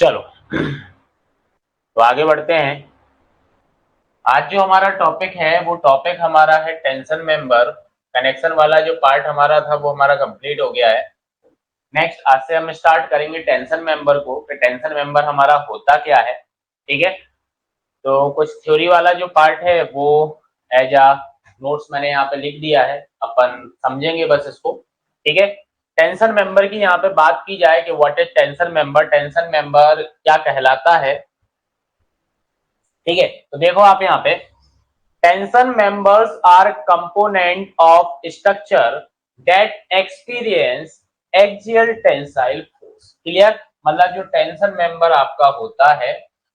चलो तो आगे बढ़ते हैं। आज जो हमारा टॉपिक है वो टॉपिक हमारा है टेंशन मेंबर। कनेक्शन वाला जो पार्ट हमारा था वो हमारा कंप्लीट हो गया है। नेक्स्ट आज से हम स्टार्ट करेंगे टेंशन मेंबर को कि टेंशन मेंबर हमारा होता क्या है। ठीक है, तो कुछ थ्योरी वाला जो पार्ट है वो एज आ नोट्स मैंने यहाँ पे लिख दिया है, अपन समझेंगे बस इसको। ठीक है, टेंशन मेंबर की यहाँ पे बात की जाए कि what is tension member, tension member क्या कहलाता है। ठीक है, तो देखो आप यहाँ पे tension members R component of structure that experience axial tensile force. Clear, मतलब जो टेंशन मेंबर आपका होता है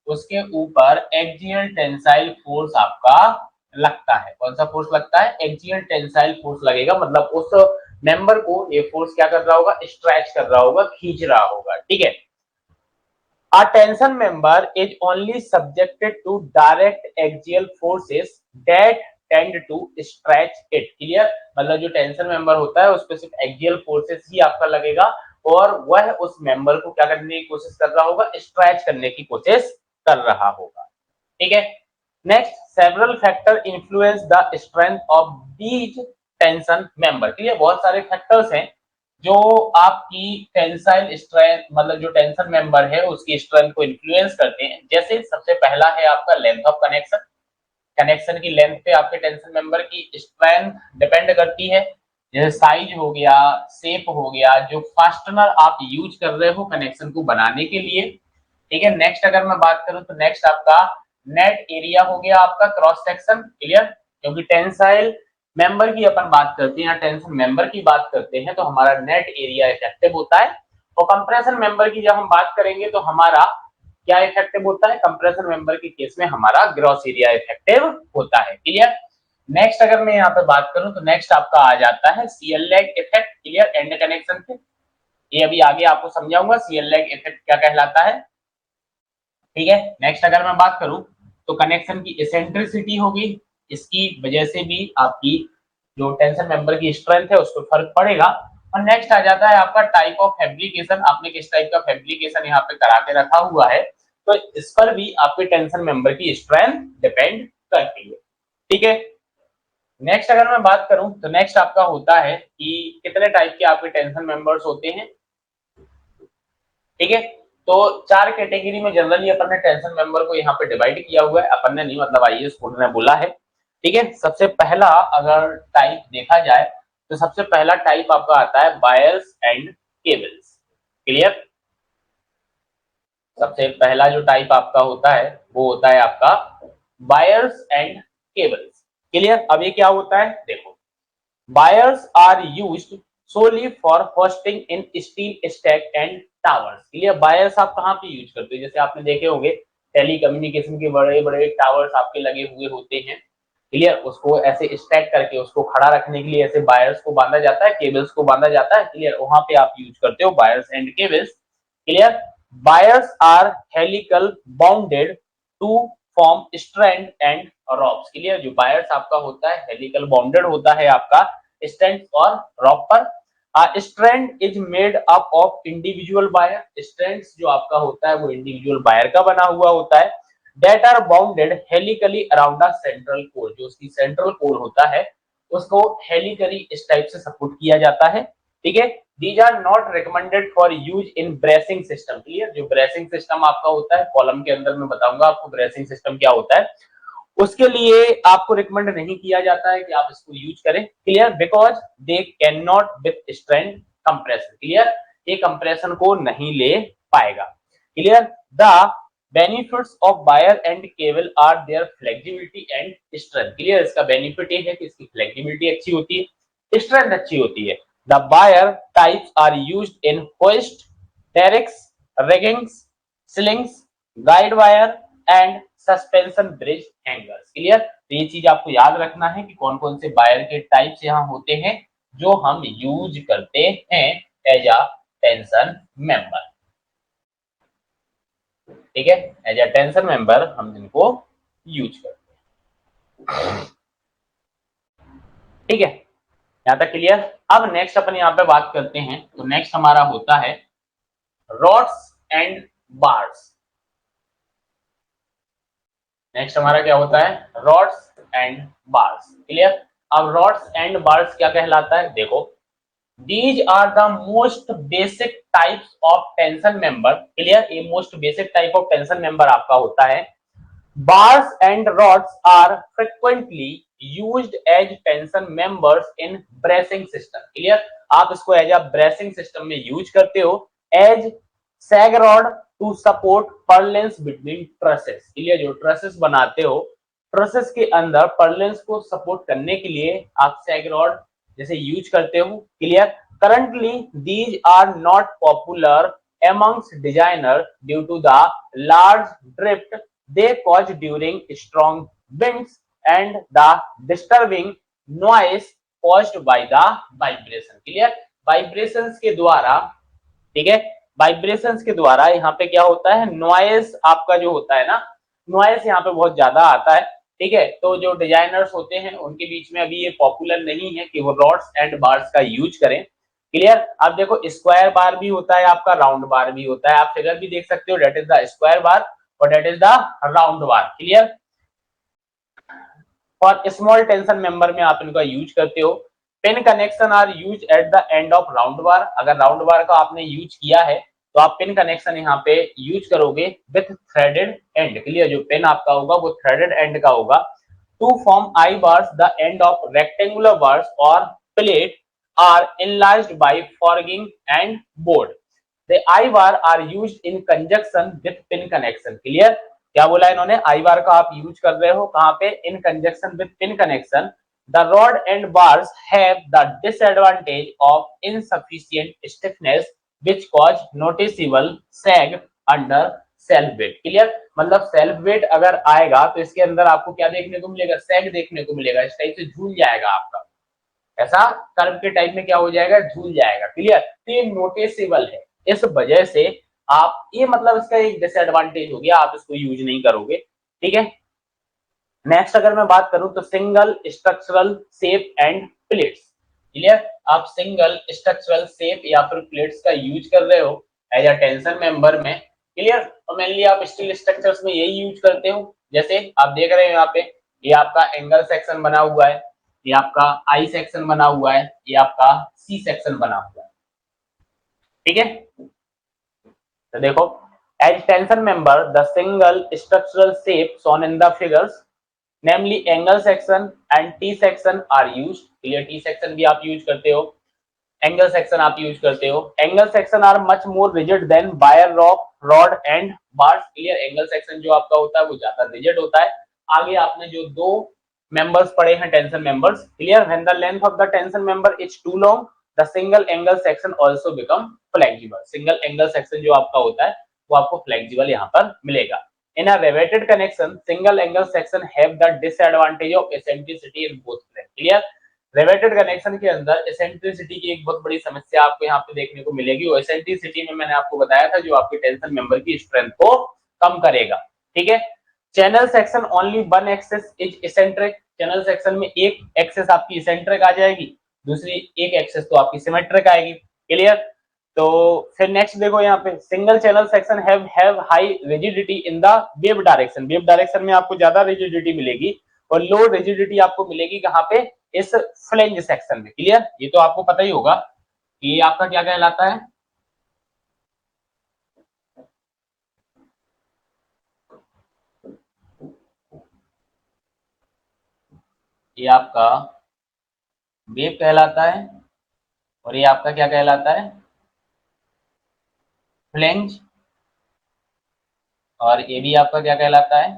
उसके ऊपर एक्सियल टेंसाइल फोर्स आपका लगता है। कौन सा फोर्स लगता है? एक्सियल टेंसाइल फोर्स लगेगा, मतलब उस मेंबर को ये फोर्स क्या कर रहा होगा? स्ट्रेच कर रहा होगा, खींच रहा होगा। ठीक है, a tension member is only subjected to direct axial forces that tend to stretch it. Clear, मतलब जो टेंशन मेंबर होता है उस पर सिर्फ एक्सियल फोर्सेस ही आपका लगेगा और वह उस मेंबर को क्या करने की कोशिश कर रहा होगा? स्ट्रेच करने की कोशिश कर रहा होगा। ठीक है, next, several factor influence the strength of these tension member. ठीक है, बहुत सारे फैक्टर्स हैं जो आपकी टेंसाइल स्ट्रेंथ, मतलब जो टेंशन मेंबर है उसकी स्ट्रेंथ को इन्फ्लुएंस करते हैं। जैसे सबसे पहला है आपका लेंथ ऑफ कनेक्शन। कनेक्शन की लेंथ पे आपके टेंशन मेंबर की स्ट्रेंथ डिपेंड करती है। जैसे साइज हो गया, शेप हो गया, जो फास्टनर आप यूज कर रहे हो कनेक्शन को बनाने के लिए। ठीक है, नेक्स्ट अगर मैं बात करूं तो नेक्स्ट आपका नेट एरिया हो गया आपका क्रॉस सेक्शन। क्लियर, क्योंकि टेंसाइल मेंबर की अपन बात करते हैं या टेंशन मेंबर की बात करते हैं तो हमारा नेट एरिया इफेक्टिव होता है। और कंप्रेशन मेंबर की जब हम बात करेंगे तो हमारा क्या इफेक्टिव होता है? कंप्रेशन मेंबर के केस में हमारा ग्रॉस एरिया इफेक्टिव होता है। क्लियर, नेक्स्ट अगर मैं यहाँ पे बात करूं तो नेक्स्ट आपका आ जाता है CL lag effect. Clear, and connection पे ये अभी आगे आपको समझाऊंगा सीएल लैग इफेक्ट क्या कहलाता है। ठीक है, नेक्स्ट अगर मैं बात करूं तो कनेक्शन की इसेंट्रिसिटी होगी, इसकी वजह से भी आपकी जो टेंशन मेंबर की स्ट्रेंथ है उस पर फर्क पड़ेगा। और नेक्स्ट आ जाता है आपका टाइप ऑफ फैब्रिकेशन, आपने किस टाइप का फैब्रिकेशन यहाँ पे करा के रखा हुआ है, तो इस पर भी आपके टेंशन मेंबर की स्ट्रेंथ डिपेंड करती है। ठीक है, नेक्स्ट अगर मैं बात करूं तो नेक्स्ट आपका होता है कि कितने टाइप के आपके टेंशन मेंबर्स होते हैं। ठीक है, तो चार कैटेगरी में जनरली अपन ने टेंशन मेंबर को यहाँ पे डिवाइड किया हुआ है। अपन ने नहीं, मतलब आईएएस कोड ने बोला है। ठीक है, सबसे पहला अगर टाइप देखा जाए तो सबसे पहला टाइप आपका आता है वायर्स एंड केबल्स। क्लियर, सबसे पहला जो टाइप आपका होता है वो होता है आपका वायर्स एंड केबल्स। क्लियर, अब ये क्या होता है देखो, wires are used solely for hosting in steel stack and towers। Clear, wires आप कहाँ पे यूज करते हो? जैसे आपने देखे होंगे टेली कम्युनिकेशन के बड़े बड़े टावर्स आपके लगे हुए होते हैं। क्लियर, उसको ऐसे स्टैक करके उसको खड़ा रखने के लिए ऐसे वायर्स को बांधा जाता है, केबल्स को बांधा जाता है। क्लियर, वहां पे आप यूज करते हो wires and cables. Clear, wires are helical bounded to form strand and ropes. Clear, जो वायर्स आपका होता है हेलिकल बाउंडेड होता है आपका स्ट्रैंड और रॉप पर। Strand is made up of individual wire. Strand जो आपका होता है वो इंडिविजुअल वायर का बना हुआ होता है। That are bounded helically around a central core. जो उसकी सेंट्रल कोर होता है उसको हेलिकली इस टाइप से सपोर्ट किया जाता है। ठीक है, these are not recommended for use in bracing system. Clear, जो ब्रेसिंग सिस्टम आपका होता है कॉलम के अंदर मैं बताऊंगा आपको ब्रेसिंग सिस्टम क्या होता है, उसके लिए आपको रिकमेंड नहीं किया जाता है कि आप इसको यूज करें। Clear, because they can not with strength compression. Clear, ये कंप्रेशन को नहीं ले पाएगा। Clear, the benefits of wire and cable are their flexibility and strength. Clear, इसका बेनिफिट ये है कि इसकी फ्लेक्सिबिलिटी अच्छी होती है, स्ट्रेंथ अच्छी होती है। The wire types are used in hoist, derricks, riggings, slings, guide wire and suspension bridge hangers. Clear, तो ये चीज आपको याद रखना है कि कौन कौन से वायर के टाइप्स यहाँ होते हैं जो हम यूज करते हैं एज अ टेंशन मेंबर। ठीक है, एज अ टेंशन मेंबर हम इनको यूज करते हैं। ठीक है, यहाँ तक क्लियर। अब नेक्स्ट अपन यहाँ पे बात करते हैं तो नेक्स्ट हमारा होता है रॉड्स एंड बार्स। नेक्स्ट हमारा क्या होता है, रॉड्स एंड बार्स। क्लियर। अब रॉड्स एंड बार्स क्या कहलाता है, देखो these are the most basic types of tension member। Clear, ये most basic type of tension member आपका होता है। bars and rods are frequently used as tension members in bracing system। Clear, आप इसको एज अ ब्रेसिंग सिस्टम में use करते हो as sag rod to support purlins between trusses. Clear, जो trusses बनाते हो, ट्रसेस के अंदर पर्लेंस को सपोर्ट करने के लिए आप सैग रॉड जैसे यूज करते हो। Clear. Currently these are not popular amongst designer due to the large drift they cause during strong winds and the disturbing noise caused by the vibration। Clear, vibrations के द्वारा, ठीक है, वाइब्रेशंस के द्वारा यहाँ पे क्या होता है, नॉइस आपका जो होता है ना, नॉइस यहाँ पे बहुत ज्यादा आता है। ठीक है, तो जो डिजाइनर्स होते हैं उनके बीच में अभी ये पॉपुलर नहीं है कि वो रॉड्स एंड बार्स का यूज करें। क्लियर। अब देखो स्क्वायर बार भी होता है आपका, राउंड बार भी होता है, आप फिगर भी देख सकते हो, that is the square bar और that is the round bar. Clear. For small tension member में आप इनका यूज करते हो। Pin connection are use at the end of round bar. अगर राउंड बार का आपने यूज किया है तो आप पिन कनेक्शन यहाँ पे यूज करोगे विथ थ्रेडेड एंड। क्लियर, जो पिन आपका होगा वो थ्रेडेड एंड का होगा। To form I bars the end of rectangular bars और plate are enlarged by forging and board. The I bar are used in conjunction with pin connection। Clear? क्या बोला इन्होंने, आई बार का आप यूज कर रहे हो कहां पे, इन conjunction with pin connection. The rod and bars have the disadvantage of insufficient stiffness which cause noticeable sag under self weight. Clear, मतलब सेल्फ वेट अगर आएगा तो इसके अंदर आपको क्या देखने को मिलेगा, सैग देखने को मिलेगा, इस टाइप से झूल जाएगा आपका, ऐसा कर्व के टाइप में क्या हो जाएगा, झूल जाएगा। क्लियर, तो ये नोटिसेबल है, इस वजह से आप ये मतलब इसका एक डिसएडवांटेज हो गया, आप इसको यूज नहीं करोगे। ठीक है। नेक्स्ट अगर मैं बात करूं तो single structural shape and plates. Clear, आप सिंगल स्ट्रक्चरल शेप या फिर प्लेट्स का यूज कर रहे हो एज अ टेंशन मेंबर में। क्लियर, और मेनली आप स्टील स्ट्रक्चर्स में यही यूज करते हो। जैसे आप देख रहे हो यहाँ पे, ये आपका एंगल सेक्शन बना हुआ है, ये आपका आई सेक्शन बना हुआ है, ये आपका सी सेक्शन बना हुआ है। ठीक है, तो देखो as tension member the single structural shape shown in the figures namely angle section and T section are used. Clear, T section भी आप यूज करते हो, एंगल सेक्शन आप यूज करते हो। Angle section are much more rigid than wire rod and bars. Clear, angle section जो आपका होता है वो ज्यादा रिजिड होता है। आगे आपने जो दो मेंबर्स पढ़े हैं tension members. Clear, when the length of the tension member is too long the single angle section also become flexible. Single angle section जो आपका होता है वो आपको फ्लेक्सिबल यहाँ पर मिलेगा। In a riveted connection single angle section have the disadvantage of eccentricity in both plane. Clear, riveted connection के अंदर एसेंट्रिसिटी की एक बहुत बड़ी समस्या आपको यहाँ पे देखने को मिलेगी। और एसेंट्रिसिटी में मैंने आपको बताया था जो आपके टेंशन मेंबर की स्ट्रेंथ को कम करेगा। ठीक है। Channel section only one axis is eccentric. Channel section में एक एक्सेस आपकी इसेंट्रिक आ जाएगी, दूसरी एक एक्सेस तो आपकी सिमेट्रिक आएगी। क्लियर, तो फिर नेक्स्ट देखो यहाँ पे single channel section have high rigidity in the wave direction. Wave direction में आपको ज्यादा रिजिडिटी मिलेगी और लो रिजिडिटी आपको मिलेगी कहाँ पे, इस फ्लेंज सेक्शन में। क्लियर, ये तो आपको पता ही होगा कि ये आपका क्या कहलाता है, ये आपका वेव कहलाता है और ये आपका क्या कहलाता है, फ्लेंज। और ये भी आपका क्या कहलाता है,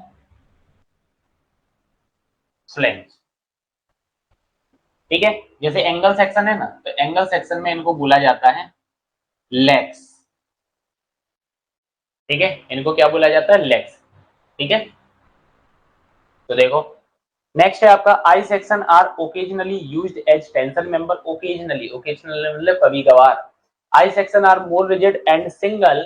फ्लेंज। ठीक है, जैसे एंगल सेक्शन है ना, तो एंगल सेक्शन में इनको बोला जाता है लेग्स। ठीक है, इनको क्या बोला जाता है, लेग्स। ठीक है, तो देखो नेक्स्ट है आपका I section are occasionally used as tension member. Occasionally, occasionally मतलब कभी कभार। I section are more rigid and single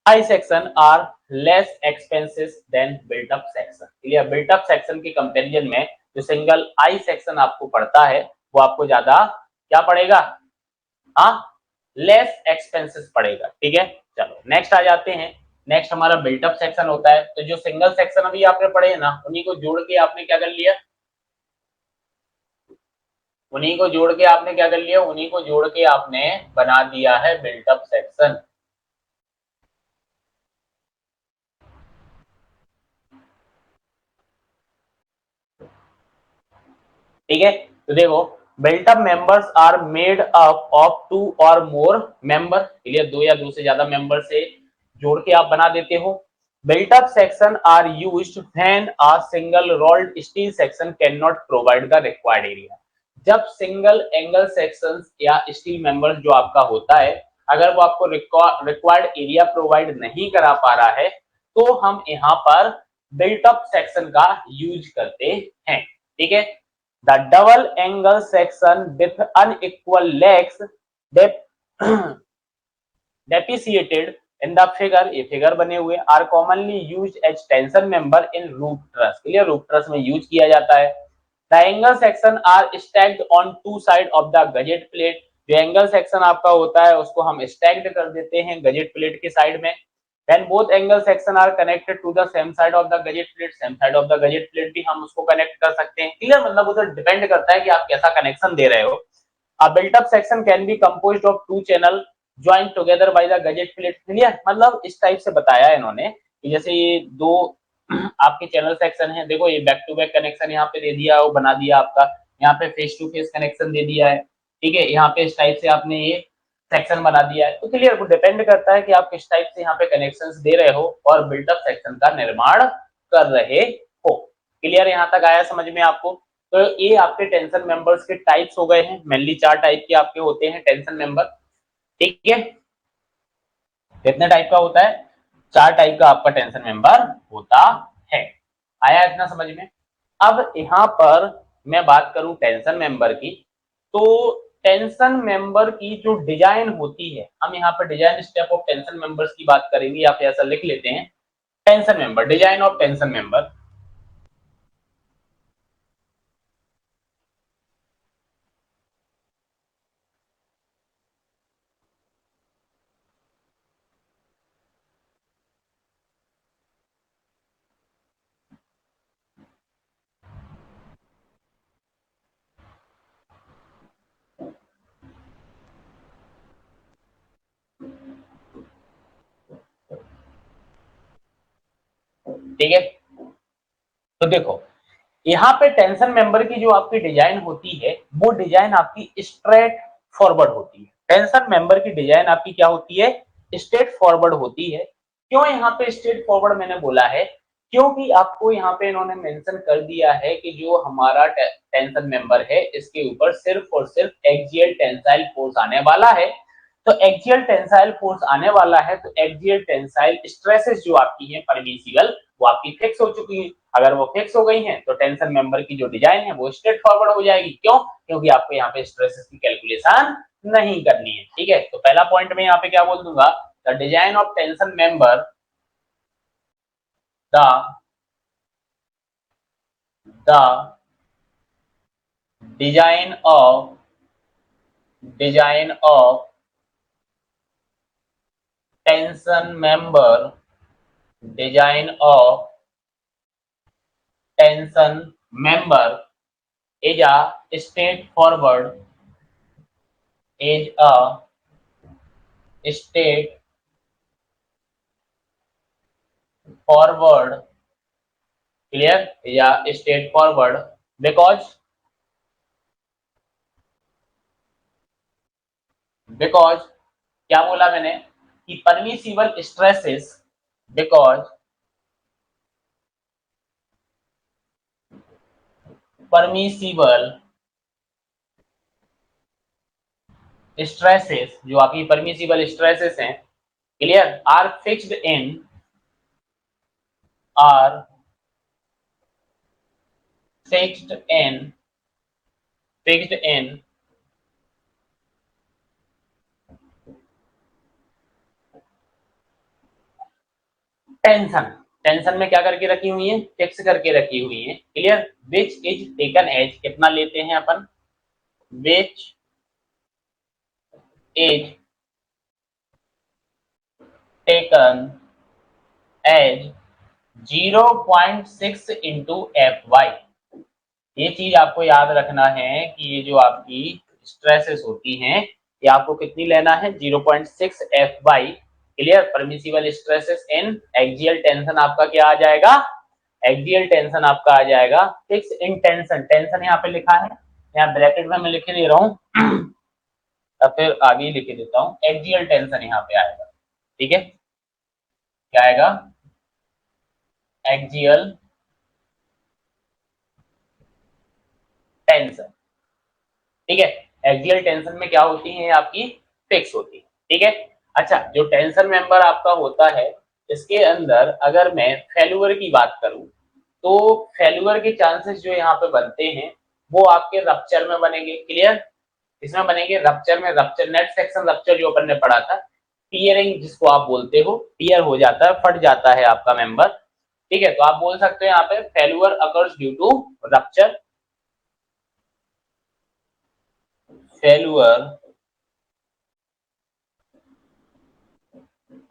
I section are less expensive than built up section. Clear, built up section के comparison में जो single I section आपको पड़ता है वो आपको ज्यादा क्या पड़ेगा, हाँ, लेस एक्सपेंसिव पड़ेगा। ठीक है, चलो नेक्स्ट आ जाते हैं। नेक्स्ट हमारा बिल्टअप सेक्शन होता है। तो जो सिंगल सेक्शन अभी आपने पढ़े ना, उन्हीं को जोड़ के आपने क्या कर लिया, उन्हीं को जोड़ के आपने क्या कर लिया, उन्हीं को जोड़ के आपने बना दिया है बिल्टअप सेक्शन। ठीक है, तो देखो built up members are made up of two और मोर मेंबर, क्लियर, दो या दो से ज्यादा मेंबर से जोड़ के आप बना देते हो। Built up section are used when a single rolled steel section can not provide the required area. जब सिंगल एंगल सेक्शंस या स्टील मेंबर जो आपका होता है, अगर वो आपको रिक्वायर्ड एरिया प्रोवाइड नहीं करा पा रहा है, तो हम यहाँ पर बिल्टअप सेक्शन का यूज करते हैं। ठीक है, the double angle section with unequal legs depreciated in the figure, ये फिगर बने हुए are commonly used as tension member in roof truss, clear, roof truss में यूज किया जाता है। The angle section are stacked on two side of the gusset plate, जो angle section आपका होता है उसको हम स्टैक्ड कर देते हैं गजेट प्लेट के साइड में। When both angle section are connected to the same side of the gusset plate, same side of the gusset plate भी हम उसको कनेक्ट कर सकते हैं। क्लियर, मतलब उधर डिपेंड करता है कि आप कैसा कनेक्शन दे रहे हो। A built-up section can be composed of two channel joined together by the gusset plate। Clear, मतलब इस टाइप से बताया है इन्होंने कि जैसे ये दो आपके चैनल सेक्शन है, देखो ये बैक टू बैक कनेक्शन यहाँ पे दे दिया, वो बना दिया आपका, यहाँ पे फेस टू फेस कनेक्शन दे दिया है। ठीक है, यहाँ पे इस टाइप से आपने ये सेक्शन बना दिया है। तो क्लियर, वो डिपेंड करता है कि आप किस टाइप से यहाँ पे कनेक्शंस दे रहे हो और बिल्टअप सेक्शन का निर्माण कर रहे हो। क्लियर, यहाँ तक आया समझ में आपको? तो ये आपके टेंशन मेंबर्स के टाइप्स हो गए हैं, मेनली 4 टाइप के आपके होते हैं टेंशन मेंबर। ठीक है, कितने टाइप का होता है? 4 टाइप का आपका टेंशन मेंबर होता है। आया इतना समझ में? अब यहाँ पर मैं बात करूं टेंशन मेंबर की, तो टेंशन मेंबर की जो डिजाइन होती है, हम यहाँ पर design step of tension members की बात करेंगे, या फिर ऐसा लिख लेते हैं tension member, design of tension member. ठीक है, तो देखो यहाँ पे टेंशन मेंबर की जो आपकी डिजाइन होती है, वो डिजाइन आपकी स्ट्रेट फॉरवर्ड होती है। टेंशन मेंबर की डिजाइन आपकी क्या होती है? स्ट्रेट फॉरवर्ड होती है। क्यों यहाँ पे स्ट्रेट फॉरवर्ड मैंने बोला है? क्योंकि आपको यहाँ पे इन्होंने मेंशन कर दिया है कि जो हमारा टेंशन मेंबर है, इसके ऊपर सिर्फ और सिर्फ एक्सियल टेंसाइल फोर्स आने वाला है। तो एक्सियल टेंसाइल फोर्स आने वाला है, तो एक्सियल टेंसाइल स्ट्रेसेस जो आपकी हैं परमिसिबल, वो आपकी फिक्स हो चुकी है। अगर वो फिक्स हो गई हैं, तो टेंशन मेंबर की जो डिजाइन है वो स्ट्रेट फॉरवर्ड हो जाएगी। क्यों? क्योंकि आपको यहाँ पे स्ट्रेसेस की कैलकुलेशन नहीं करनी है। ठीक है, तो पहला पॉइंट में यहाँ पे क्या बोल दूंगा, the design of tension member, the the design of tension member, design of tension member is a straightforward, is a straightforward, clear, या straightforward because क्या बोला मैंने कि permissible stresses, because permissible stresses, जो आपकी permissible stresses हैं, clear, are fixed in, are fixed in, fixed in tension, tension में क्या करके रखी हुई है? फिक्स करके रखी हुई है। Clear, which is taken as, कितना लेते हैं अपन, which is taken as 0.6 into F Y. ये चीज आपको याद रखना है कि ये जो आपकी स्ट्रेसेस होती हैं ये आपको कितनी लेना है 0.6 F Y. Clear. Permissible stresses in axial tension आपका क्या आ जाएगा, एक्सियल टेंशन आपका आ जाएगा फिक्स इन टेंशन। टेंशन यहाँ पे लिखा है, यहाँ ब्रैकेट में मैं लिख दे रहा हूँ और फिर आगे लिख देता हूँ, एक्सियल टेंशन यहाँ पे आएगा। ठीक है, क्या आएगा, एक्सियल टेंशन। ठीक है, एक्सियल टेंशन में क्या होती है आपकी, फिक्स होती है। ठीक है। अच्छा, जो टेंशन मेंबर आपका होता है इसके अंदर अगर मैं फेल्यूर की बात करूं तो फेल्यूर के चांसेस जो यहाँ पे बनते हैं वो आपके रप्चर में बनेंगे। क्लियर। इसमें बनेंगे रप्चर में, रप्चर नेट सेक्शन रप्चर जो अपन ने पढ़ा था, टीयरिंग जिसको आप बोलते हो, टीयर हो जाता है, फट जाता है आपका मेंबर। ठीक है, तो आप बोल सकते हो यहाँ पे failure occurs due to rupture, failure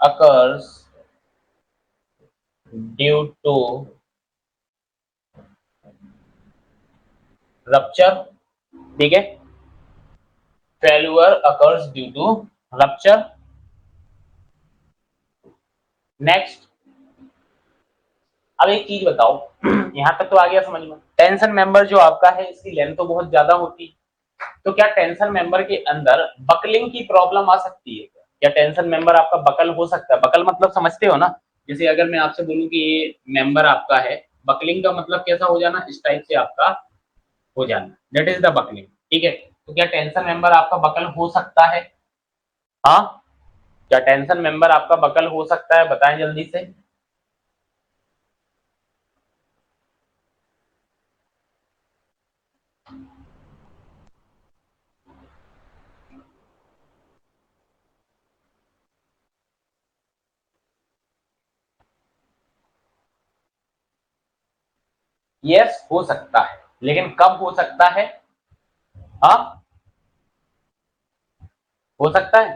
occurs due to rupture। ठीक है, failure occurs due to rupture। Next, अब एक चीज बताओ यहाँ तक तो आ गया समझ में। टेंशन मेंबर जो आपका है इसकी लेंथ तो बहुत ज्यादा होती है, तो क्या टेंशन मेंबर के अंदर बकलिंग की प्रॉब्लम आ सकती है? क्या टेंशन मेंबर आपका बकल हो सकता है? बकल मतलब समझते हो ना, जैसे अगर मैं आपसे बोलूं कि ये मेंबर आपका है, बकलिंग का मतलब कैसा हो जाना, इस टाइप से आपका हो जाना, दैट इज द बकलिंग। ठीक है, तो क्या टेंशन मेंबर आपका बकल हो सकता है? हाँ, क्या टेंशन मेंबर आपका बकल हो सकता है, बताएं जल्दी से। यस, हो सकता है, लेकिन कब हो सकता है? हाँ, हो सकता है,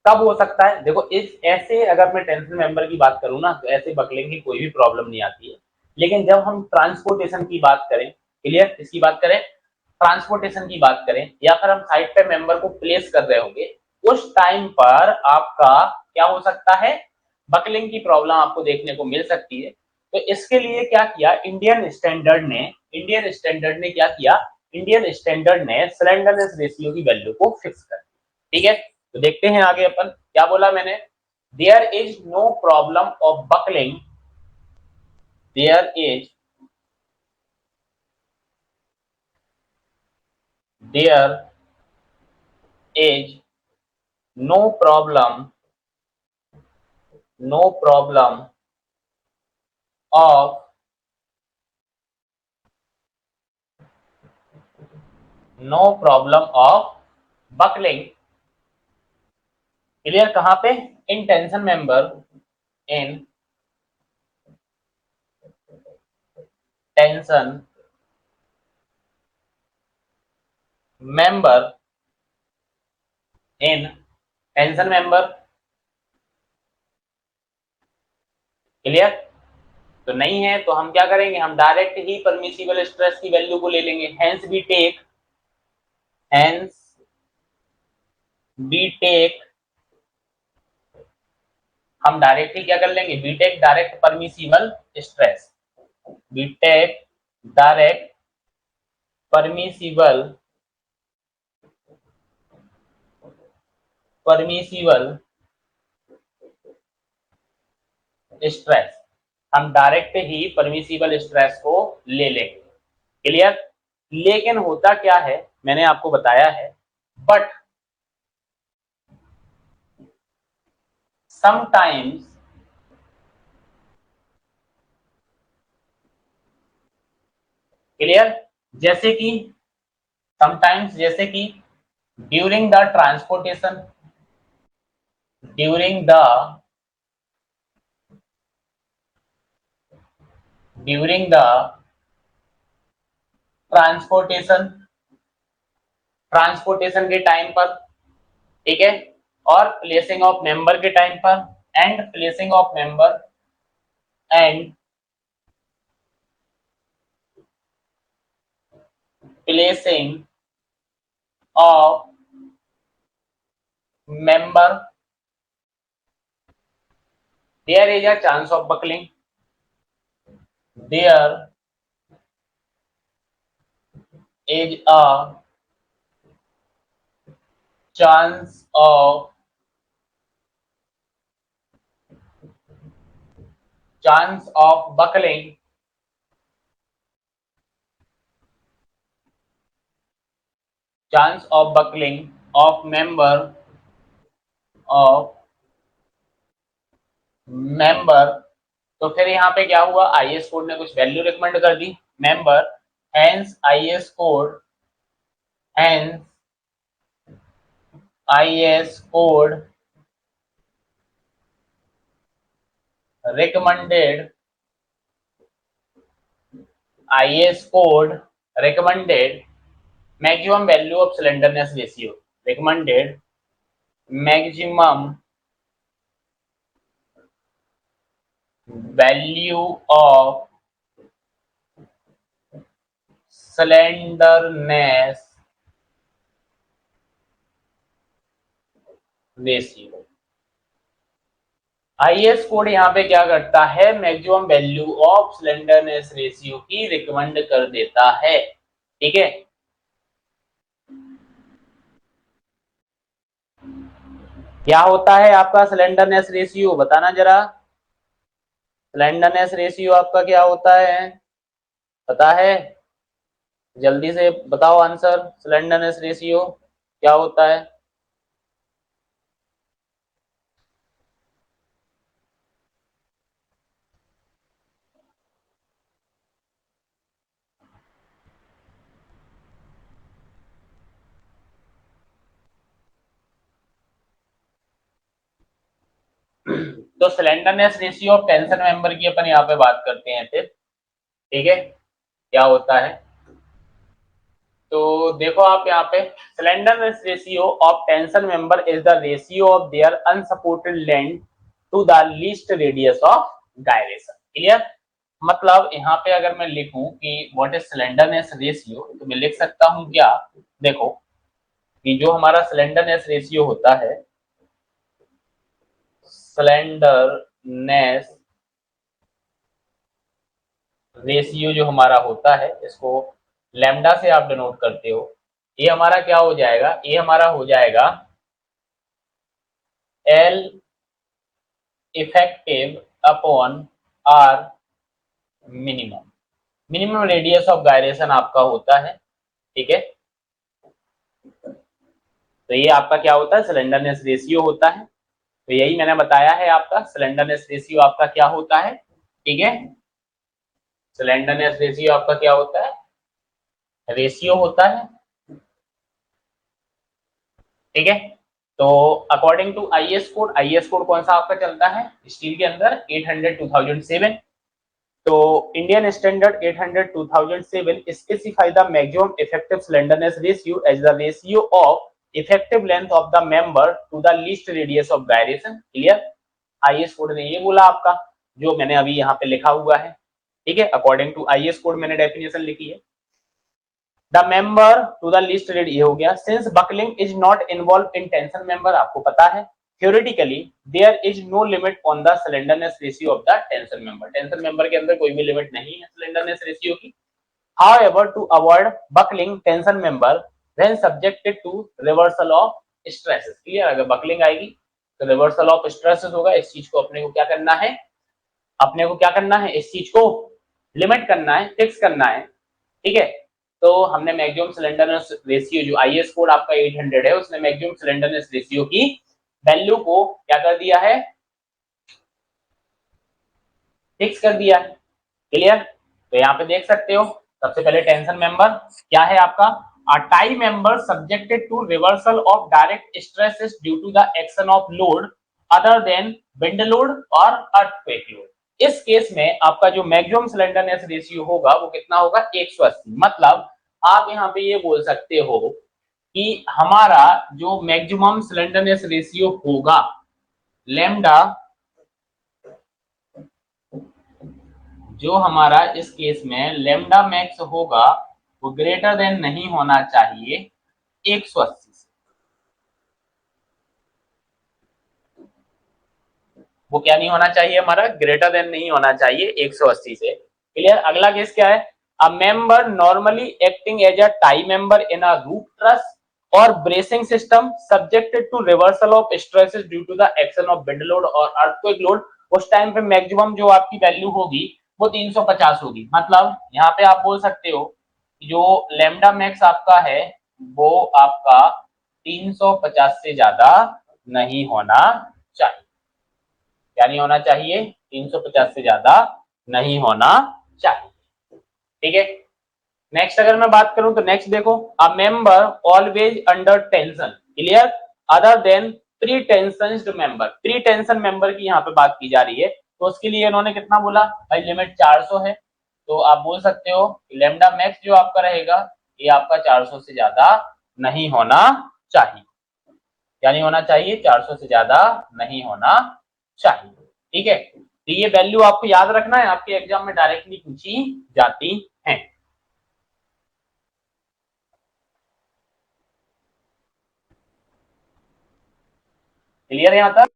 कब हो सकता है? देखो, इस ऐसे अगर मैं टेंशन मेंबर की बात करूं ना तो ऐसे बकलिंग की कोई भी प्रॉब्लम नहीं आती है। लेकिन जब हम ट्रांसपोर्टेशन की बात करें, क्लियर, इसकी बात करें, ट्रांसपोर्टेशन की बात करें, या फिर हम साइड पे मेंबर को प्लेस कर रहे होंगे, उस टाइम पर आपका क्या हो सकता है, बकलिंग की प्रॉब्लम आपको देखने को मिल सकती है। तो इसके लिए क्या किया इंडियन स्टैंडर्ड ने, इंडियन स्टैंडर्ड ने क्या किया, इंडियन स्टैंडर्ड ने स्लेंडरनेस रेशियो की वैल्यू को फिक्स कर दिया। ठीक है, तो देखते हैं आगे अपन क्या बोला मैंने, there is no problem of buckling, there is, there is no problem, no problem of, no problem of buckling. Clear, कहां पे, in tension member, in tension member, in tension member. Clear, तो नहीं है तो हम क्या करेंगे, हम डायरेक्ट ही परमिसिबल स्ट्रेस की वैल्यू को ले लेंगे। Hence we take, hence we take, हम डायरेक्ट ही क्या कर लेंगे, we take direct permissible stress, BTech direct permissible, permissible stress, हम डायरेक्ट ही परमिसिबल स्ट्रेस को ले लेंगे। क्लियर। लेकिन होता क्या है, मैंने आपको बताया है, बट समटाइम्स, क्लियर, जैसे कि समटाइम्स, जैसे कि during the transportation, during the, during the transportation, transportation के टाइम पर, ठीक है, और प्लेसिंग ऑफ मेंबर के टाइम पर, and placing of member, and placing of member, there is a chance of buckling, there is a chance of buckling, chance of buckling of member। तो फिर यहाँ पे क्या हुआ, आईएस कोड ने कुछ वैल्यू रिकमेंड कर दी member, hence IS code, hence IS code recommended, IS code recommended maximum value of slenderness ratio, recommended maximum value of slenderness ratio। IS code यहाँ पे क्या करता है, maximum value of slenderness ratio की recommend कर देता है। ठीक है, क्या होता है आपका स्लेंडरनेस रेशियो, बताना जरा। स्लेंडरनेस रेशियो आपका क्या होता है, पता है? जल्दी से बताओ आंसर, स्लेंडरनेस रेशियो क्या होता है? तो slenderness ratio of tension member की अपन यहाँ पे बात करते हैं फिर। ठीक है, क्या होता है, तो देखो आप यहाँ पे, slenderness ratio of tension member is the ratio of their unsupported length to the least radius of gyration. Clear? मतलब यहाँ पे अगर मैं लिखूं कि व्हाट इज स्लेंडरनेस रेशियो, तो मैं लिख सकता हूं क्या, देखो कि जो हमारा स्लेंडरनेस रेशियो होता है, स्लेंडरनेस रेशियो जो हमारा होता है, इसको लैम्डा से आप डिनोट करते हो, ये हमारा क्या हो जाएगा, ये हमारा हो जाएगा L effective upon R minimum. Minimum radius of gyration आपका होता है। ठीक है, तो ये आपका क्या होता है, स्लेंडरनेस रेशियो होता है। तो यही मैंने बताया है, आपका स्लेंडरनेस रेशियो आपका क्या होता है। ठीक है, स्लेंडरनेस रेशियो आपका क्या होता है, रेशियो होता है। ठीक है, तो according to IS code, IS code कौन सा आपका चलता है स्टील के अंदर, 800-2007। तो Indian standard 800-2007 specify the maximum effective slenderness ratio as the ratio of effective length of the member to the least radius of gyration. Clear? IS code ने ये बोला आपका, जो मैंने अभी यहाँ पे लिखा हुआ है। ठीक है, अकॉर्डिंग टू आईएस कोड मैंने डेफिनेशन लिखी है। The member to the least radius, ये हो गया। Since buckling is not involve in tension member, आपको पता है theoretically there is no limit on the slenderness ratio of the tensor member। Tension member के अंदर कोई भी लिमिट नहीं है स्लेंडरनेस रेशियो की। however to avoid buckling tension member when subjected to reversal of stresses। Clear? अगर buckling आएगी तो रिवर्सल ऑफ स्ट्रेसेस होगा। इस चीज को अपने को क्या करना है, अपने को क्या करना है, इस चीज को लिमिट करना है, फिक्स करना है। ठीक है, तो हमने मैक्सिमम स्लेंडरनेस रेशियो, जो आईएस कोड आपका 800 है, उसने मैक्सिमम स्लेंडरनेस रेशियो की वैल्यू को क्या कर दिया है, फिक्स कर दिया है। क्लियर? तो यहाँ पे देख सकते हो, सबसे पहले टेंशन मेंबर क्या है आपका, a tie member subjected to reversal of direct stresses due to the action of load other than wind load or earthquake load। इस केस में आपका जो मैक्सिमम स्लेंडरनेस रेशियो होगा वो कितना होगा, 180। मतलब आप यहाँ पे ये बोल सकते हो कि हमारा जो मैक्सिमम स्लेंडरनेस रेशियो होगा लेमडा, जो हमारा इस केस में लेमडा मैक्स होगा वो ग्रेटर देन नहीं होना चाहिए 180 से। वो क्या नहीं होना चाहिए हमारा, ग्रेटर देन नहीं होना चाहिए 180 से। क्लियर। अगला केस क्या है, a member normally acting as a tie member in a roof truss और bracing system subjected to reversal of stresses due to the action of wind load और अर्थक्वेक लोड, उस टाइम पे maximum जो आपकी value होगी वो 350 होगी। मतलब यहाँ पे आप बोल सकते हो जो लेमडा मैक्स आपका है वो आपका 350 से ज्यादा नहीं होना चाहिए। क्या नहीं होना चाहिए, 350 से ज्यादा नहीं होना चाहिए। ठीक है। नेक्स्ट अगर मैं बात करूं तो नेक्स्ट देखो, a member always under tension, clear, other than pre tensioned member. Pre tension member की यहाँ पे बात की जा रही है, तो उसके लिए इन्होंने कितना बोला भाई, लिमिट 400 है। तो आप बोल सकते हो लेमडा मैक्स जो आपका रहेगा ये आपका 400 से ज्यादा नहीं होना चाहिए। क्या नहीं होना चाहिए, 400 से ज्यादा नहीं होना चाहिए। ठीक है। तो ये वैल्यू आपको याद रखना है, आपके एग्जाम में डायरेक्टली पूछी जाती है। क्लियर है यहां तक।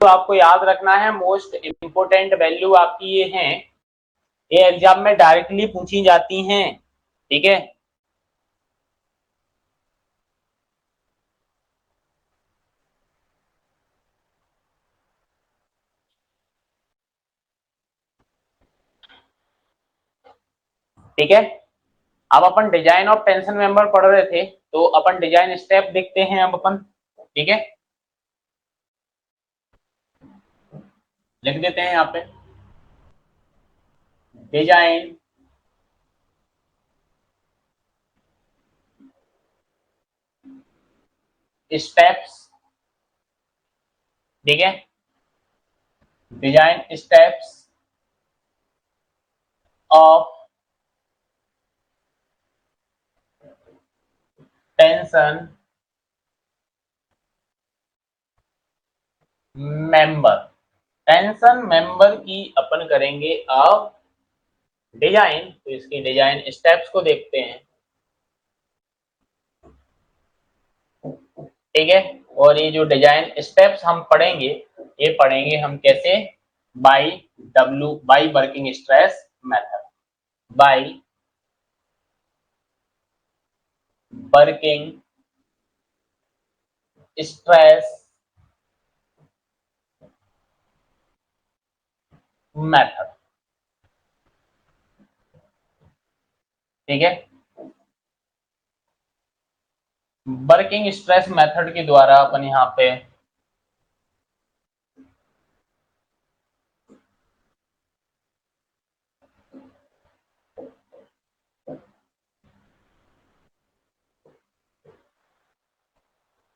तो आपको याद रखना है मोस्ट इंपोर्टेंट वैल्यू आपकी ये है, ये एग्जाम में डायरेक्टली पूछी जाती हैं। ठीक है। ठीक है। अब अपन डिजाइन ऑफ टेंशन मेंबर पढ़ रहे थे, तो अपन डिजाइन स्टेप देखते हैं अब अपन। ठीक है, लिख देते हैं यहाँ पे, डिजाइन स्टेप्स। ठीक है, design steps of tension member. Tension member की अपन करेंगे अब डिजाइन, तो इसकी डिजाइन स्टेप्स को देखते हैं। ठीक है। और ये जो डिजाइन स्टेप्स हम पढ़ेंगे, ये पढ़ेंगे हम कैसे, by W, by working stress method, by working stress method. ठीक है, वर्किंग स्ट्रेस मेथड के द्वारा अपन यहाँ पे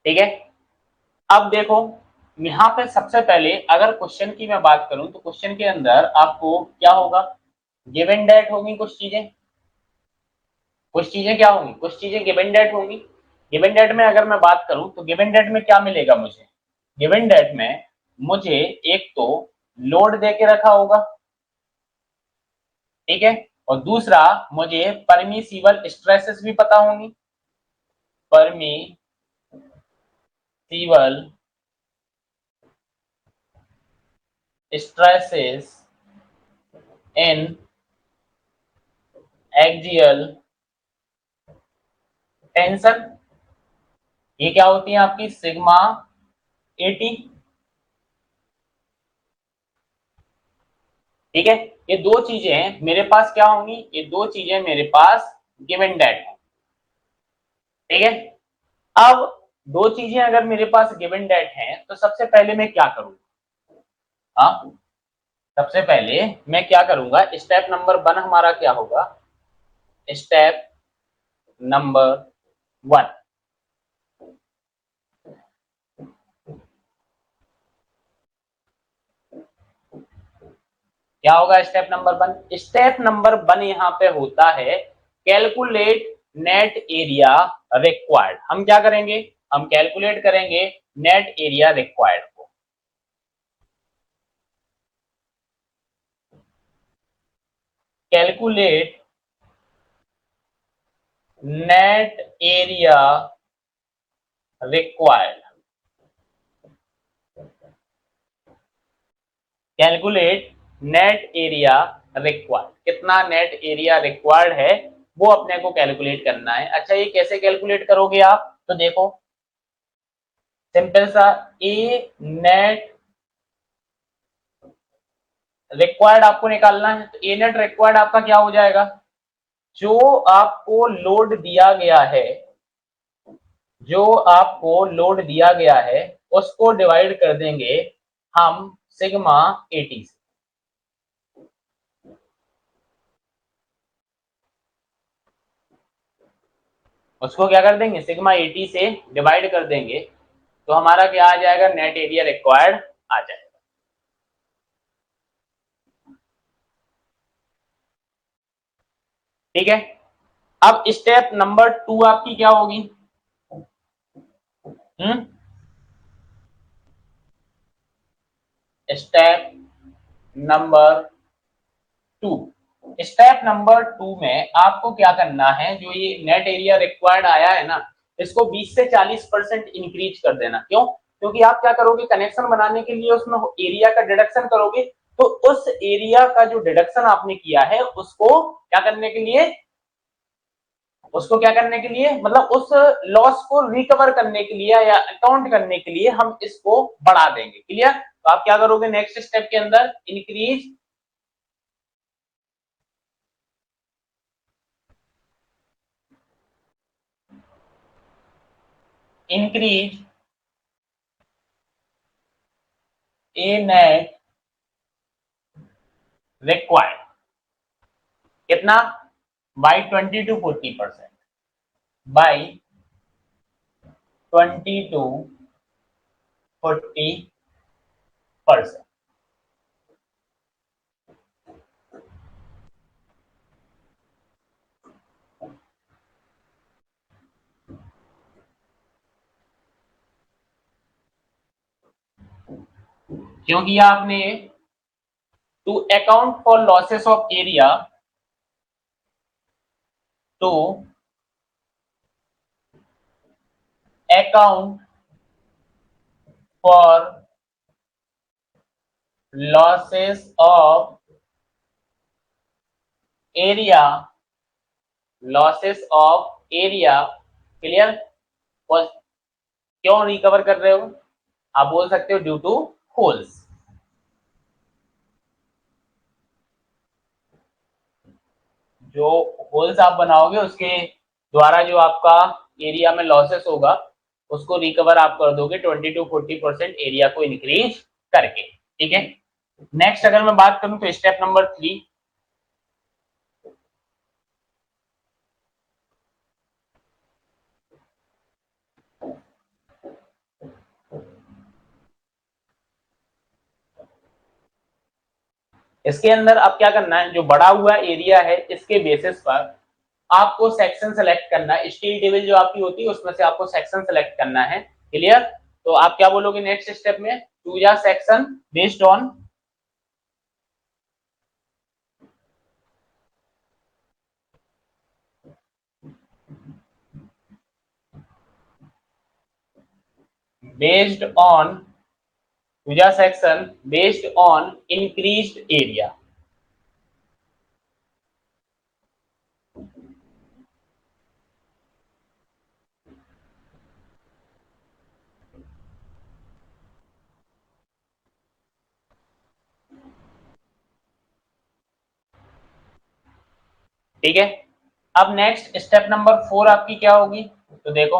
ठीक है। अब देखो यहाँ पे सबसे पहले अगर क्वेश्चन की मैं बात करूं तो क्वेश्चन के अंदर आपको क्या होगा, गिवन डेट होंगी कुछ चीजें, कुछ चीजें क्या होंगी, कुछ चीजें गिवन डेट होंगी। गिवन डेट में अगर मैं बात करूं तो गिवन डेट में क्या मिलेगा मुझे, गिवन डेट में मुझे एक तो लोड दे के रखा होगा। ठीक है। और दूसरा मुझे परमिसिबल स्ट्रेसेस भी पता होंगी, permissible stresses in axial tension, ये क्या होती है आपकी सिग्मा 80। ठीक है, ये दो चीजें मेरे पास क्या होंगी, ये दो चीजें मेरे पास गिवन डेट है। ठीक है, अब दो चीजें अगर मेरे पास गिवन डेट हैं तो सबसे पहले मैं क्या करूंगा, हाँ सबसे पहले मैं क्या करूंगा, स्टेप नंबर 1 हमारा क्या होगा, स्टेप नंबर 1, क्या होगा स्टेप नंबर 1, स्टेप नंबर 1 यहां पे होता है कैलकुलेट नेट एरिया रिक्वायर्ड। हम क्या करेंगे, हम कैलकुलेट करेंगे नेट एरिया रिक्वायर्ड को। Calculate net area required, calculate net area required, कितना नेट एरिया रिक्वायर्ड है वो अपने को कैलकुलेट करना है। अच्छा ये कैसे कैलकुलेट करोगे आप, तो देखो सिंपल सा, ए नेट रिक्वायर्ड आपको निकालना है, तो ए नेट रिक्वायर्ड आपका क्या हो जाएगा, जो आपको लोड दिया गया है, जो आपको लोड दिया गया है उसको डिवाइड कर देंगे हम सिग्मा 80 से। उसको क्या कर देंगे, सिग्मा 80 से डिवाइड कर देंगे, तो हमारा क्या आ जाएगा, नेट एरिया रिक्वायर्ड आ जाएगा। ठीक है, अब स्टेप नंबर 2 आपकी क्या होगी, स्टेप नंबर 2, स्टेप नंबर 2 में आपको क्या करना है, जो ये नेट एरिया रिक्वायर्ड आया है ना, इसको 20 से 40% इंक्रीज कर देना। क्यों, क्योंकि आप क्या करोगे, कनेक्शन बनाने के लिए उसमें एरिया का डिडक्शन करोगे, तो उस एरिया का जो डिडक्शन आपने किया है उसको क्या करने के लिए, उसको क्या करने के लिए, मतलब उस लॉस को रिकवर करने के लिए या अकाउंट करने के लिए हम इसको बढ़ा देंगे। क्लियर, तो आप क्या करोगे नेक्स्ट स्टेप के अंदर, increase increase a net required, कितना, बाई 20 to 40%, बाई 20 to 40%। क्योंकि आपने to account for losses of area, to account for losses of area, losses of area, clear, क्यों रिकवर कर रहे हो, आप बोल सकते हो ड्यू टू होल्स, जो होल्स आप बनाओगे उसके द्वारा जो आपका एरिया में लॉसेस होगा उसको रिकवर आप कर दोगे 20 to 40% एरिया को इंक्रीज करके। ठीक है, नेक्स्ट अगर मैं बात करूं तो स्टेप नंबर 3, इसके अंदर अब क्या करना है, जो बड़ा हुआ एरिया है इसके बेसिस पर आपको सेक्शन सेलेक्ट करना है, स्टील टेबल जो आपकी होती है उसमें से आपको सेक्शन सेलेक्ट करना है। क्लियर, तो आप क्या बोलोगे नेक्स्ट स्टेप में, choose a section based on, based on, choose a section based on increased area, ठीक है। अब नेक्स्ट स्टेप नंबर 4 आपकी क्या होगी, तो देखो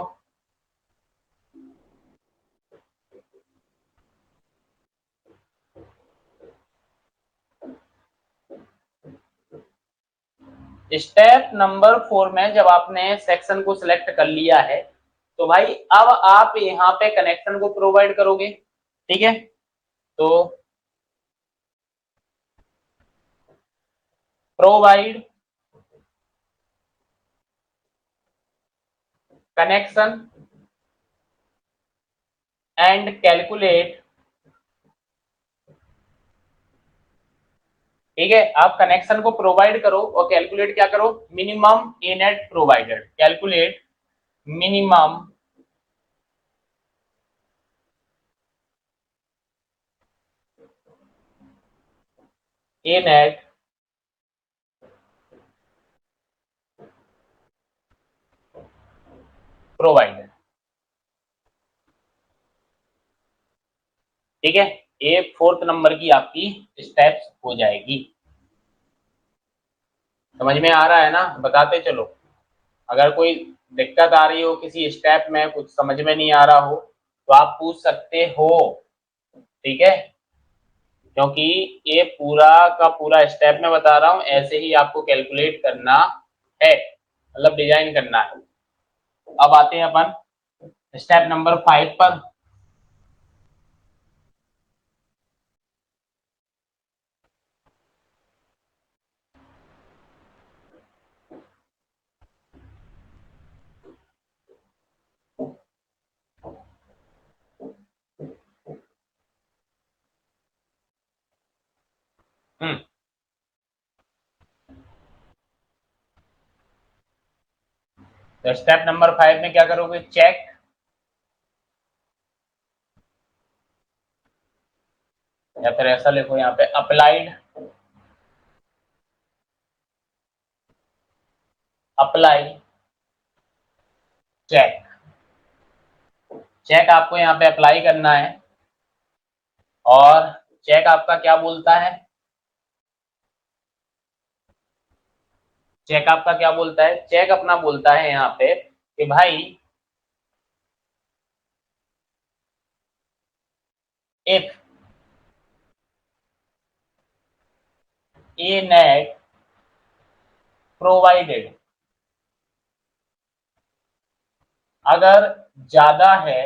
स्टेप नंबर 4 में जब आपने सेक्शन को सिलेक्ट कर लिया है तो भाई अब आप यहाँ पे कनेक्शन को प्रोवाइड करोगे। ठीक है, तो प्रोवाइड कनेक्शन एंड कैलकुलेट। ठीक है, आप कनेक्शन को प्रोवाइड करो और कैलकुलेट क्या करो, मिनिमम ए नेट प्रोवाइडेड, कैलकुलेट मिनिमम ए नेट प्रोवाइडेड। ठीक है, ये 4th नंबर की आपकी स्टेप्स हो जाएगी। समझ में आ रहा है ना, बताते चलो। अगर कोई दिक्कत आ रही हो किसी स्टेप में, कुछ समझ में नहीं आ रहा हो तो आप पूछ सकते हो। ठीक है, क्योंकि ये पूरा का पूरा स्टेप मैं बता रहा हूं, ऐसे ही आपको कैलकुलेट करना है, मतलब डिजाइन करना है। अब आते हैं अपन स्टेप नंबर 5 पर। हम्म, तो स्टेप नंबर 5 में क्या करोगे, चेक या फिर ऐसा लिखो यहाँ पे अप्लाइड, अप्लाई चेक। चेक आपको यहाँ पे अप्लाई करना है और चेक आपका क्या बोलता है, चेक आपका क्या बोलता है, चेक अपना बोलता है यहाँ पे कि भाई इफ ए नेट प्रोवाइडेड, अगर ज्यादा है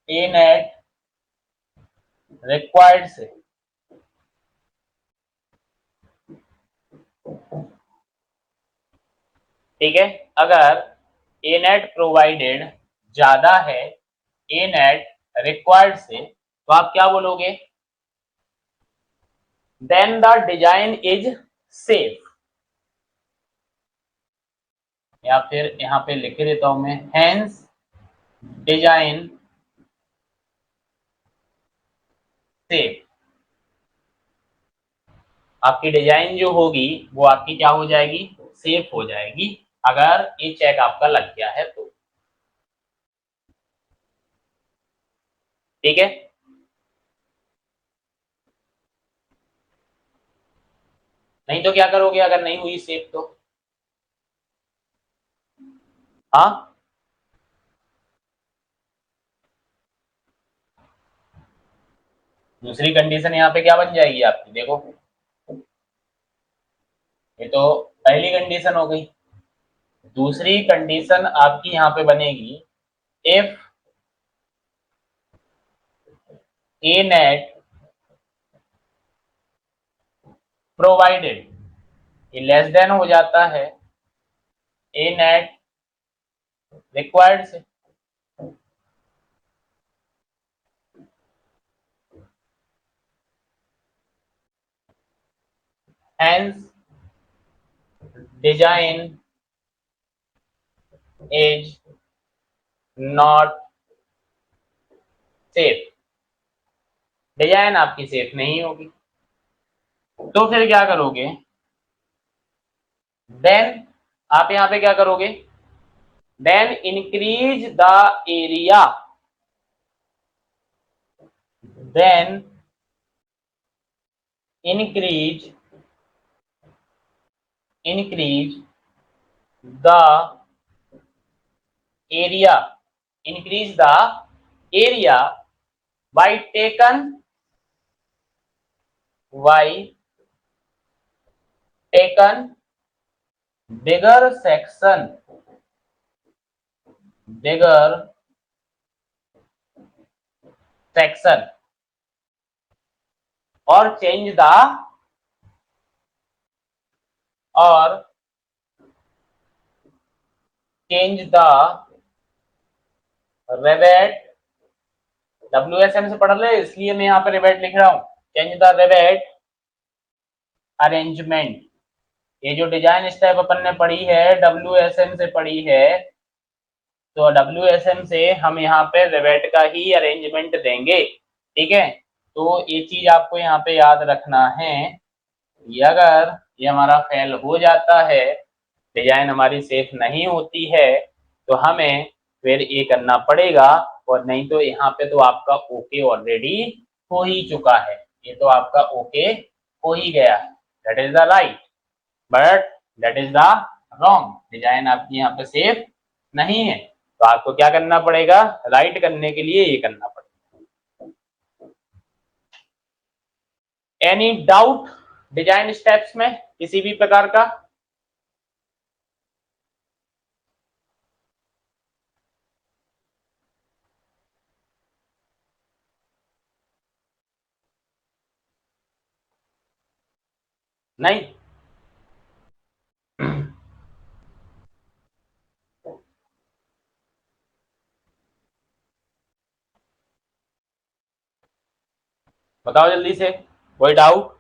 ए नेट रिक्वायर्ड से, ठीक है, अगर ए नेट प्रोवाइडेड ज्यादा है ए नेट रिक्वायर्ड से तो आप क्या बोलोगे, then the design is safe, या फिर यहाँ पे लिख देता हूं मैं, हेंस डिजाइन सेफ। आपकी डिजाइन जो होगी वो आपकी क्या हो जाएगी, सेफ हो जाएगी, अगर ये चेक आपका लग गया है तो। ठीक है, नहीं तो क्या करोगे अगर नहीं हुई सेफ तो, हाँ दूसरी कंडीशन यहाँ पे क्या बन जाएगी आपकी, देखो ये तो पहली कंडीशन हो गई। दूसरी कंडीशन आपकी यहाँ पे बनेगी, इफ ए नेट प्रोवाइडेड, ये लेस देन हो जाता है ए नेट रिक्वायर्ड से, hence design is not safe, design आपकी सेफ नहीं होगी। तो फिर क्या करोगे, देन आप यहाँ पे क्या करोगे, then increase the area, then increase increase the area, increase the area by taken bigger section और change the rebate, WSM से पढ़ ले इसलिए मैं यहाँ पे रिबेट लिख रहा हूँ, चेंज द रिबेट अरेंजमेंट। ये जो डिजाइन स्टेप अपन ने पढ़ी है WSM से पढ़ी है, तो WSM से हम यहाँ पे रिबेट का ही अरेंजमेंट देंगे, ठीक है। तो ये चीज आपको यहाँ पे याद रखना है, अगर ये हमारा फेल हो जाता है, डिजाइन हमारी सेफ नहीं होती है, तो हमें फिर ये करना पड़ेगा, और नहीं तो यहाँ पे तो आपका ओके ऑलरेडी हो ही चुका है, ये तो आपका ओके हो ही गया है, that is the right, but that is the wrong, design आपकी यहाँ पे सेफ नहीं है, तो आपको क्या करना पड़ेगा, राइट करने के लिए ये करना पड़ेगा। एनी डाउट डिजाइन स्टेप्स में किसी भी प्रकार का? नहीं? बताओ जल्दी से, कोई डाउट?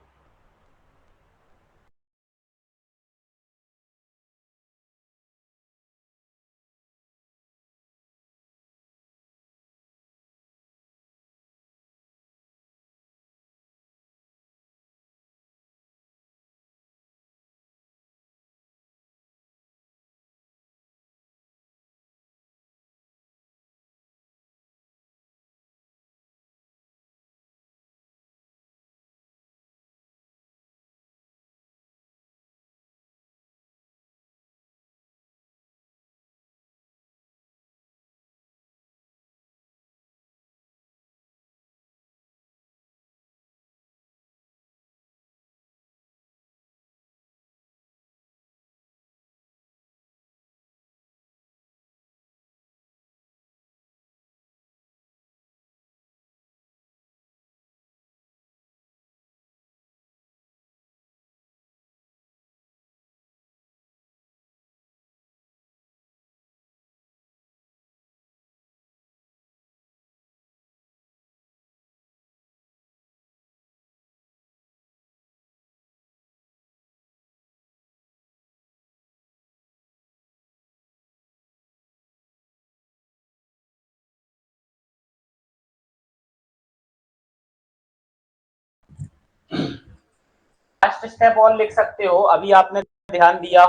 लास्ट स्टेप और लिख सकते हो, अभी आपने ध्यान दिया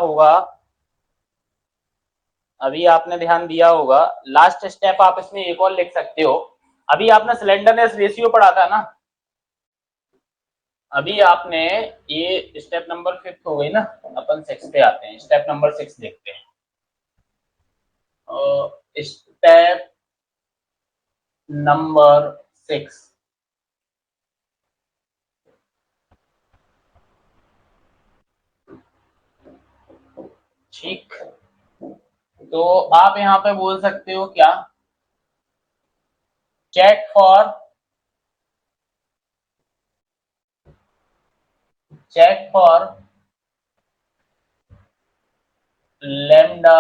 होगा, लास्ट स्टेप आप इसमें एक और लिख सकते हो। अभी आपने स्लेंडरनेस रेशियो पढ़ा था ना, अभी आपने ये स्टेप नंबर 5 हो गई ना, अपन 6 पे आते हैं, स्टेप नंबर 6 देखते हैं। स्टेप नंबर 6, ठीक, तो आप यहाँ पे बोल सकते हो क्या, चेक फॉर लैम्डा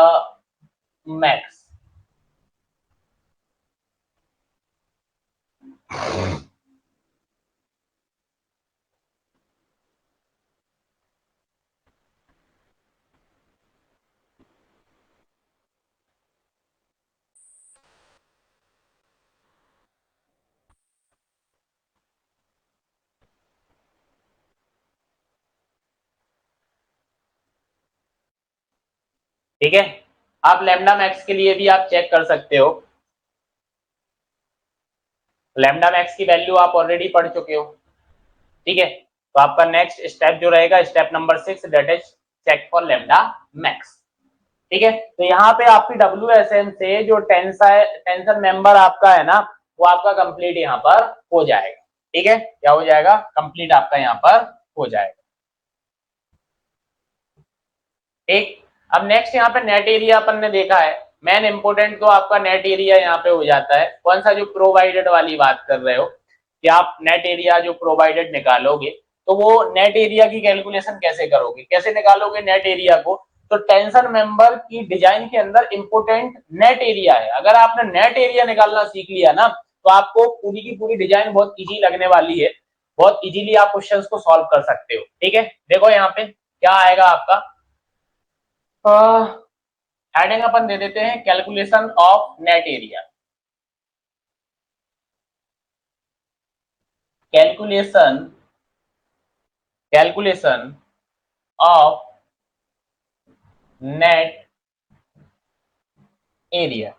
मैक्स। ठीक है, आप लैम्डा मैक्स के लिए भी आप चेक कर सकते हो, लैम्डा मैक्स की वैल्यू आप ऑलरेडी पढ़ चुके हो, ठीक है। तो आपका नेक्स्ट स्टेप जो रहेगा, step number 6, that is check for lambda max. ठीक है, तो यहाँ पे आपकी WSN से जो टेंशन मेंबर आपका है ना, वो आपका कंप्लीट यहाँ पर हो जाएगा। ठीक है, क्या हो जाएगा, कंप्लीट आपका यहाँ पर हो जाएगा। ठीक, अब नेक्स्ट यहाँ पे नेट एरिया अपन ने देखा है, मेन इंपोर्टेंट तो आपका नेट एरिया यहाँ पे हो जाता है। कौन सा, जो प्रोवाइडेड वाली बात कर रहे हो कि आप नेट एरिया जो प्रोवाइडेड निकालोगे, तो वो नेट एरिया की कैलकुलेशन कैसे करोगे, कैसे निकालोगे नेट एरिया को, तो टेंशन मेंबर की डिजाइन के अंदर इंपोर्टेंट नेट एरिया है। अगर आपने नेट एरिया निकालना सीख लिया ना, तो आपको पूरी की पूरी डिजाइन बहुत इजी लगने वाली है, बहुत इजीली आप क्वेश्चंस को सॉल्व कर सकते हो। ठीक है, देखो यहाँ पे क्या आएगा आपका, हेडिंग अपन दे देते हैं calculation of net area. Calculation of net area.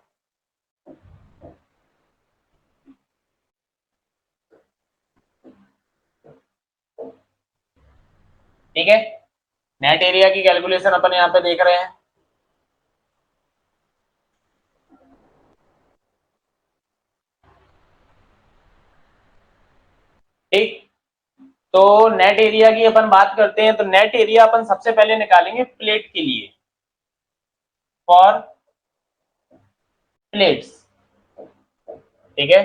ठीक है, नेट एरिया की कैलकुलेशन अपन यहाँ पे देख रहे हैं। ठीक, तो नेट एरिया की अपन बात करते हैं, तो नेट एरिया अपन सबसे पहले निकालेंगे प्लेट के लिए, फॉर प्लेट्स। ठीक है,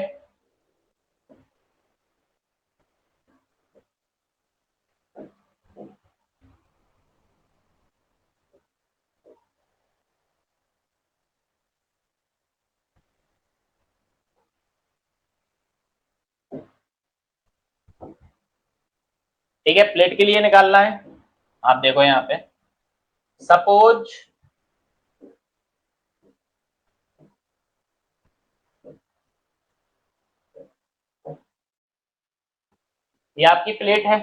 ठीक है, प्लेट के लिए निकालना है। आप देखो यहाँ पे, सपोज ये आपकी प्लेट है,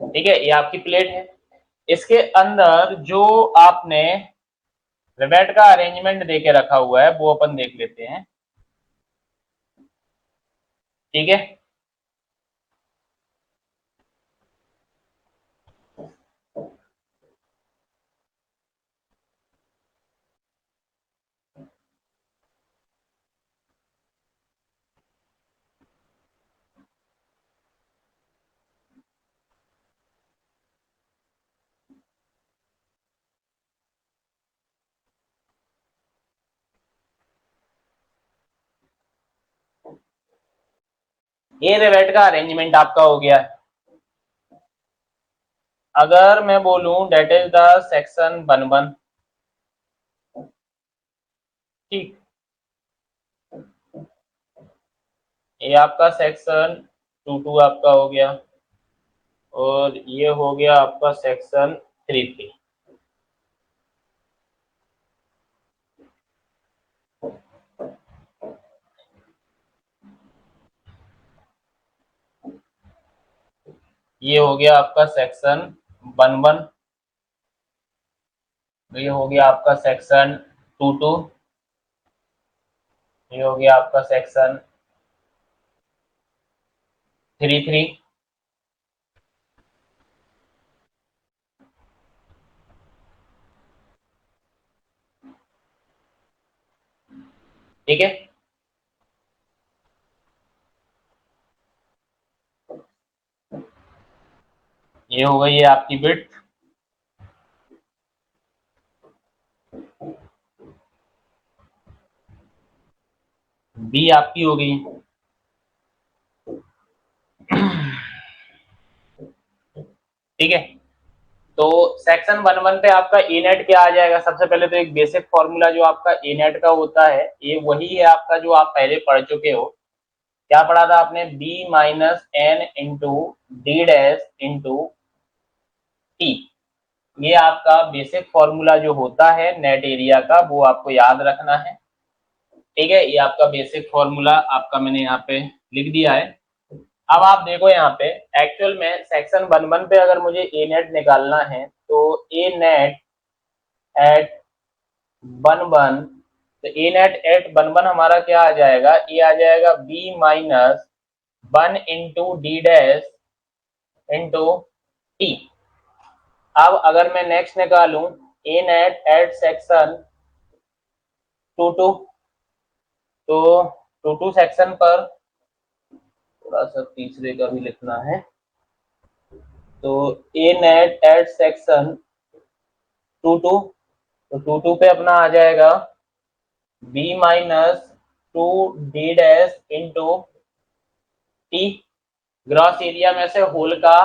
ठीक है, ये आपकी प्लेट है। इसके अंदर जो आपने रिवेट का अरेंजमेंट देके रखा हुआ है वो अपन देख लेते हैं। ठीक है, ये रिवेट का अरेंजमेंट आपका हो गया है। अगर मैं बोलूं डेट इज द सेक्शन 1 1, ठीक, ये आपका सेक्शन 2 2 आपका हो गया, और ये हो गया आपका सेक्शन 3 3। ये हो गया आपका सेक्शन 1 1, ये हो गया आपका सेक्शन 2 2, ये हो गया आपका सेक्शन 3 3। ठीक है, ये हो गई है आपकी बिट, बी आपकी हो गई। ठीक है, तो सेक्शन 1 पे आपका ए नेट क्या आ जाएगा? सबसे पहले तो एक बेसिक फॉर्मूला जो आपका ए नेट का होता है, ये वही है आपका जो आप पहले पढ़ चुके हो। क्या पढ़ा था आपने? B minus N into D dash into T. ये आपका बेसिक फॉर्मूला जो होता है नेट एरिया का, वो आपको याद रखना है। ठीक है, ये आपका बेसिक फॉर्मूला आपका मैंने यहाँ पे लिख दिया है। अब आप देखो यहाँ पे एक्चुअल में सेक्शन 1 पे अगर मुझे ए नेट निकालना है तो ए नेट एट 1 तो ए नेट एट 1 हमारा क्या आ जाएगा? ये आ जाएगा B minus 1 into D dash into T. अब अगर मैं नेक्स्ट निकालूं ए नेट एट सेक्शन 2 तो 2 सेक्शन पर थोड़ा सा तीसरे का भी लिखना है, तो ए नेट एट सेक्शन 2 तो 2 पे अपना आ जाएगा B minus 2 D dash into T. Gross area में से होल का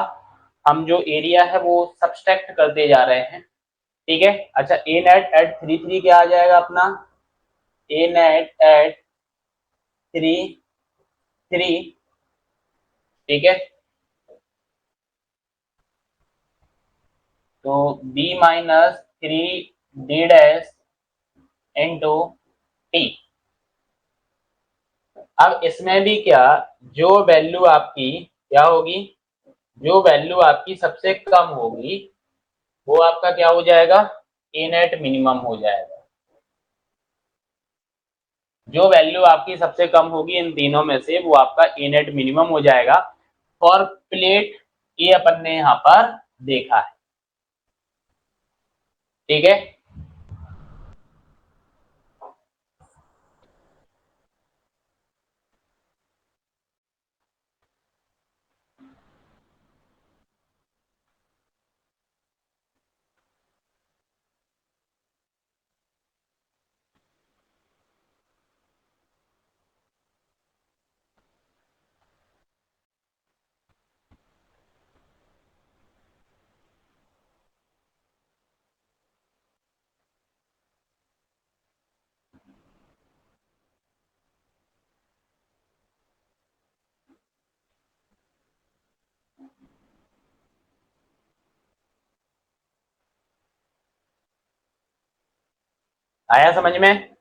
हम जो एरिया है वो सब्सट्रैक्ट करते जा रहे हैं। ठीक है, अच्छा ए नेट एट 3 क्या आ जाएगा अपना? ए नेट एट 3 ठीक है, तो B minus 3 D dash into T. अब इसमें भी क्या, जो वैल्यू आपकी क्या होगी? जो वैल्यू आपकी सबसे कम होगी वो आपका क्या हो जाएगा? ए नेट मिनिमम हो जाएगा। जो वैल्यू आपकी सबसे कम होगी इन तीनों में से वो आपका ए नेट मिनिमम हो जाएगा। फॉर प्लेट ये अपन ने यहाँ पर देखा है। ठीक है, आया समझ में?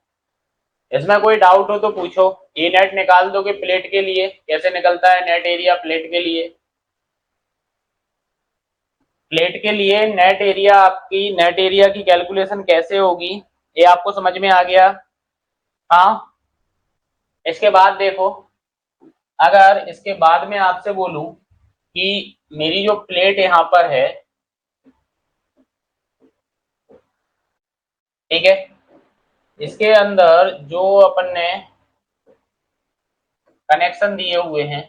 इसमें कोई डाउट हो तो पूछो। ए नेट निकाल दोगे प्लेट के लिए, कैसे निकलता है नेट एरिया प्लेट के लिए? प्लेट के लिए नेट एरिया, आपकी नेट एरिया की कैलकुलेशन कैसे होगी ये आपको समझ में आ गया? हाँ, इसके बाद देखो, अगर इसके बाद में आपसे बोलूं कि मेरी जो प्लेट यहाँ पर है, ठीक है, इसके अंदर जो अपन ने कनेक्शन दिए हुए हैं,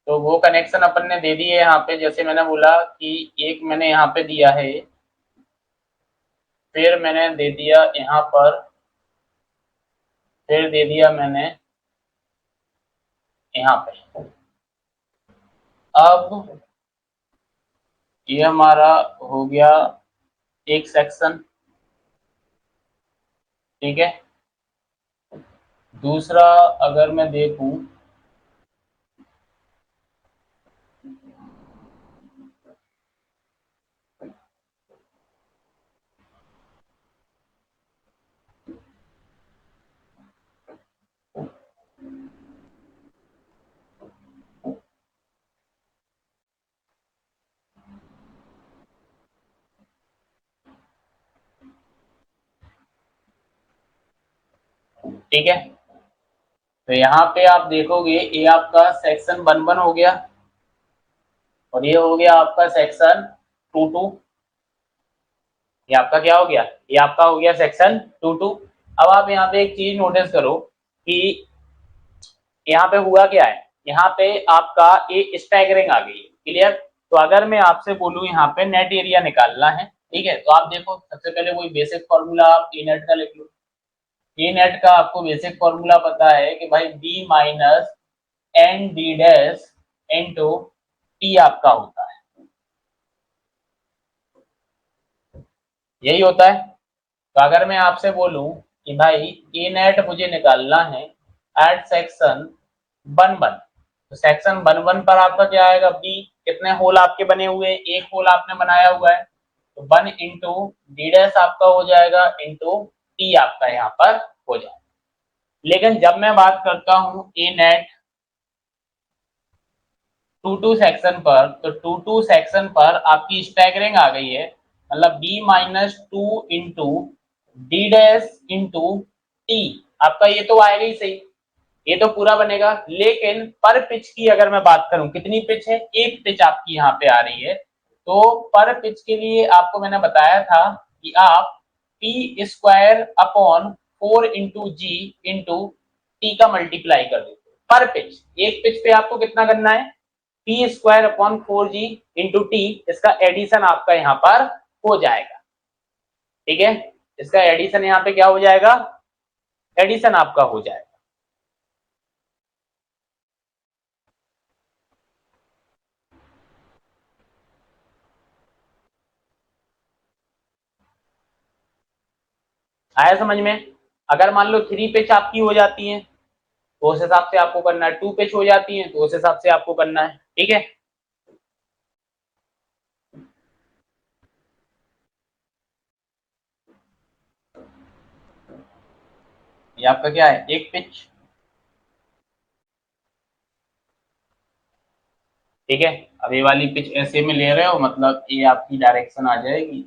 तो वो कनेक्शन अपन ने दे दिए यहाँ पे। जैसे मैंने बोला कि एक मैंने यहाँ पे दिया है, फिर मैंने दे दिया यहाँ पर, फिर दे दिया मैंने यहाँ पे। अब ये हमारा हो गया एक सेक्शन। ठीक है, दूसरा अगर मैं देखूं, ठीक है, तो यहाँ पे आप देखोगे ये आपका सेक्शन 1 हो गया और ये हो गया आपका सेक्शन 2 ये आपका क्या हो गया? ये आपका हो गया सेक्शन 2। अब आप यहाँ पे एक चीज नोटिस करो कि यहाँ पे हुआ क्या है, यहाँ पे आपका ये स्टैगरिंग आ गई। क्लियर? तो अगर मैं आपसे बोलूं यहाँ पे नेट एरिया निकालना है, ठीक है, तो आप देखो सबसे पहले वही बेसिक फॉर्मूला आप ए नेट का लिख लो। ए नेट का आपको बेसिक फॉर्मूला पता है कि भाई B minus N D dash into T आपका होता है, यही होता है। तो अगर मैं आपसे बोलूं कि भाई ए नेट मुझे निकालना है एट सेक्शन 1 1, तो सेक्शन 1 1 पर आपका क्या आएगा, बी कितने होल आपके बने हुए हैं, एक होल आपने बनाया हुआ है, तो 1 इंटू डी डैश आपका हो जाएगा इंटू टी आपका यहाँ पर हो जाएगा। लेकिन जब मैं बात करता हूँ ए नेट 2 2 सेक्शन पर, तो 2 2 सेक्शन पर आपकी स्टैगरिंग आ गई है, मतलब B minus two into D dash into T, आपका ये तो आएगा ही सही, ये तो पूरा बनेगा। लेकिन पर पिच की अगर मैं बात करूं, कितनी पिच है, एक पिच आपकी यहाँ पे आ रही है, तो पर पिच के लिए आपको मैंने बताया था कि आप पी स्क्वायर अपॉन 4 इंटू जी इंटू टी का मल्टीप्लाई कर देते पर पिच। एक पिच पे आपको कितना करना है, पी स्क्वायर अपॉन 4 जी इंटू टी, इसका एडिशन आपका यहाँ पर हो जाएगा। ठीक है, इसका एडिशन यहाँ पे क्या हो जाएगा, एडिशन आपका हो जाएगा। आया समझ में। अगर मान लो 3 पिच आपकी हो जाती है तो उस हिसाब से आपको करना है, 2 पिच हो जाती है तो उस हिसाब से आपको करना है। ठीक है, ये आपका क्या है, एक पिच। ठीक है, अब ये वाली पिच ऐसे में ले रहे हो, मतलब ये आपकी डायरेक्शन आ जाएगी।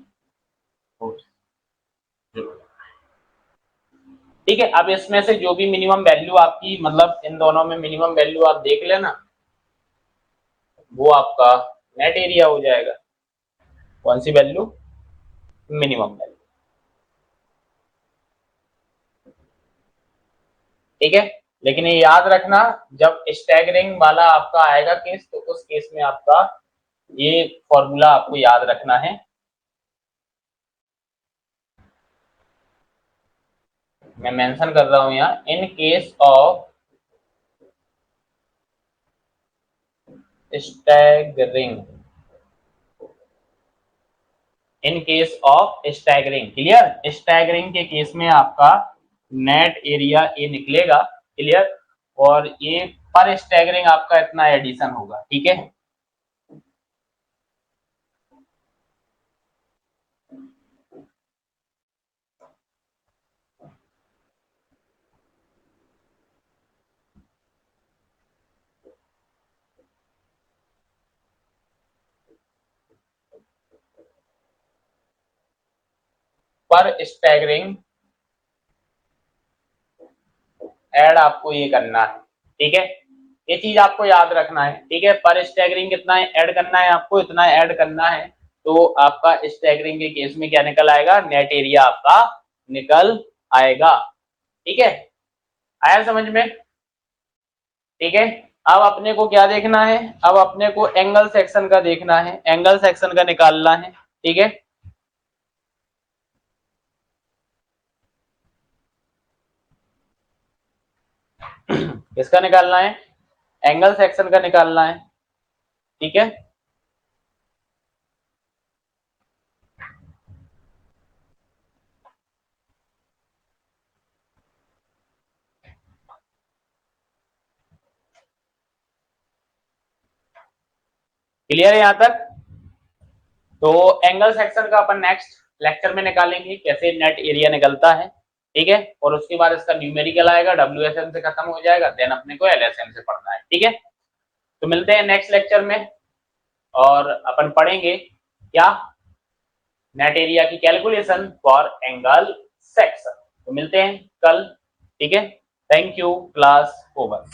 ठीक है, अब इसमें से जो भी मिनिमम वैल्यू आपकी, मतलब इन दोनों में मिनिमम वैल्यू आप देख लेना, वो आपका नेट एरिया हो जाएगा। कौन सी वैल्यू, मिनिमम वैल्यू। ठीक है, लेकिन ये याद रखना, जब स्टैगरिंग वाला आपका आएगा केस, तो उस केस में आपका ये फॉर्मूला आपको याद रखना है। मैं मेंशन कर रहा हूं यहाँ, in case of staggering, in case of staggering, clear. Staggering के केस में आपका नेट एरिया ये निकलेगा, क्लियर, और ये पर स्टैगरिंग आपका इतना एडिशन होगा। ठीक है, पर स्टैगरिंग ऐड आपको ये करना है। ठीक है, ये चीज आपको याद रखना है। ठीक है, पर स्टैगरिंग कितना है ऐड करना है, आपको इतना ऐड करना है, तो आपका स्टैगरिंग के केस में क्या निकल आएगा, नेट एरिया आपका निकल आएगा। ठीक है, आया समझ में। ठीक है, अब अपने को क्या देखना है, अब अपने को एंगल सेक्शन का देखना है, एंगल सेक्शन का निकालना है। ठीक है, किसका निकालना है, एंगल सेक्शन का निकालना है। ठीक है, क्लियर है यहां तक। तो एंगल सेक्शन का अपन नेक्स्ट लेक्चर में निकालेंगे, कैसे नेट एरिया निकलता है। ठीक है, और उसके बाद इसका न्यूमेरिकल आएगा, WSM से खत्म हो जाएगा, देन अपने को LSM से पढ़ना है। ठीक है, तो मिलते हैं नेक्स्ट लेक्चर में, और अपन पढ़ेंगे क्या, नेट एरिया की कैलकुलेशन फॉर एंगल सेक्शन। तो मिलते हैं कल। ठीक है, थैंक यू, क्लास ओवर।